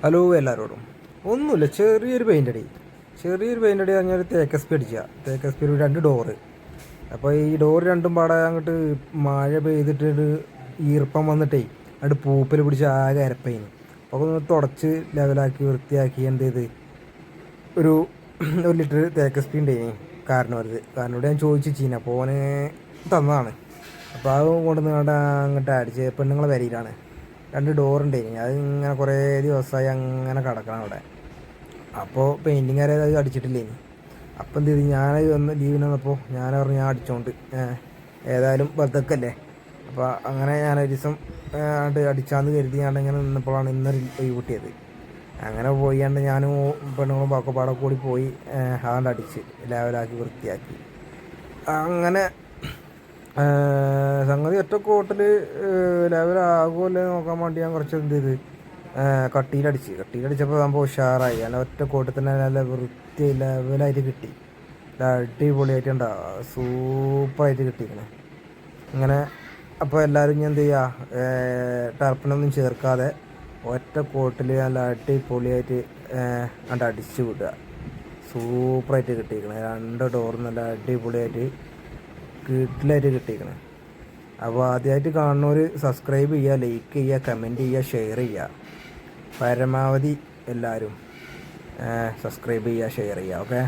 Hello എല്ലാവരോടും. ഒന്നുമില്ല, ചെറിയൊരു പെയിൻ്റ് അടി പറഞ്ഞാൽ തേക്കസ്പി അടിക്കുക. തേക്കസ്പി 2 ഡോറ്. അപ്പോൾ ഈ ഡോറ് രണ്ടും പാടെ അങ്ങോട്ട് മഴ പെയ്തിട്ട് ഈർപ്പം വന്നിട്ടേ അത് പൂപ്പൽ പിടിച്ച് ആകെ അരപ്പയിന്. അപ്പോൾ ഒന്ന് തുടച്ച് ലെവലാക്കി വൃത്തിയാക്കി എന്ത് ചെയ്ത് ഒരു 1 ലിറ്റർ തേക്കസ്പി ഉണ്ടായിന് കാരനോട് ഞാൻ ചോദിച്ചു ചീന അപ്പോൾ ഓന് തന്നതാണ്. അപ്പോൾ അത് കൊണ്ടുവന്ന് അങ്ങോട്ട് അടിച്ച് പെണ്ണുങ്ങളെ വരിയിലാണ് 2 ഡോറുണ്ടായിന്. അത് ഇങ്ങനെ കുറേ ദിവസമായി അങ്ങനെ കിടക്കണം അവിടെ. അപ്പോൾ പെയിൻറ്റിങ് അത് അടിച്ചിട്ടില്ലേനി. അപ്പം എന്ത് ചെയ്തു, ഞാൻ ഒന്ന് ലീവിന് വന്നപ്പോൾ ഞാൻ പറഞ്ഞു ഞാൻ അടിച്ചോണ്ട് ഏതായാലും ബദ്ധക്കല്ലേ. അപ്പോൾ അങ്ങനെ ഞാനൊരു ദിവസം അടിച്ചാന്ന് കരുതി ഞാൻ ഇങ്ങനെ നിന്നപ്പോഴാണ് ഇന്നൊരു ഒഴിവ് കിട്ടിയത്. അങ്ങനെ പോയാണ്ട് ഞാനും പെണ്ണുങ്ങളും പാക്കപ്പാടൊക്കെ കൂടി പോയി ആണ്ട് അടിച്ച് ലെവലാക്കി വൃത്തിയാക്കി. അങ്ങനെ സംഗതി ഒറ്റ കോട്ടിൽ ലെവലാകുമല്ലേ നോക്കാൻ വേണ്ടി ഞാൻ കുറച്ച് എന്ത് ചെയ്ത് കട്ടിയിലടിച്ചപ്പോൾ സംഭവം ഉഷാറായി. അല്ല ഒറ്റ കോട്ടിൽ തന്നെ നല്ല വൃത്തി ലെവലായിട്ട് കിട്ടി. അടിപൊളിയായിട്ട് ഉണ്ടാവുക, സൂപ്പറായിട്ട് കിട്ടിയിരിക്കണേ അങ്ങനെ. അപ്പോൾ എല്ലാവരും ഞാൻ എന്ത് ചെയ്യുക, ടർപ്പനൊന്നും ചേർക്കാതെ ഒറ്റ കോട്ടിൽ നല്ല അടിപൊളിയായിട്ട് അടിച്ച് വിടുക. സൂപ്പറായിട്ട് കിട്ടിയിരിക്കണേ 2 ഡോർ നല്ല അടിപൊളിയായിട്ട് കിട്ടിലായിട്ട് കിട്ടിയിരിക്കണേ. അപ്പോൾ ആദ്യമായിട്ട് കാണുന്നവർ സബ്സ്ക്രൈബ് ചെയ്യുക, ലൈക്ക് ചെയ്യുക, കമൻറ്റ് ചെയ്യുക, ഷെയർ ചെയ്യുക. പരമാവധി എല്ലാവരും സബ്സ്ക്രൈബ് ചെയ്യുക, ഷെയർ ചെയ്യുക. ഓക്കെ.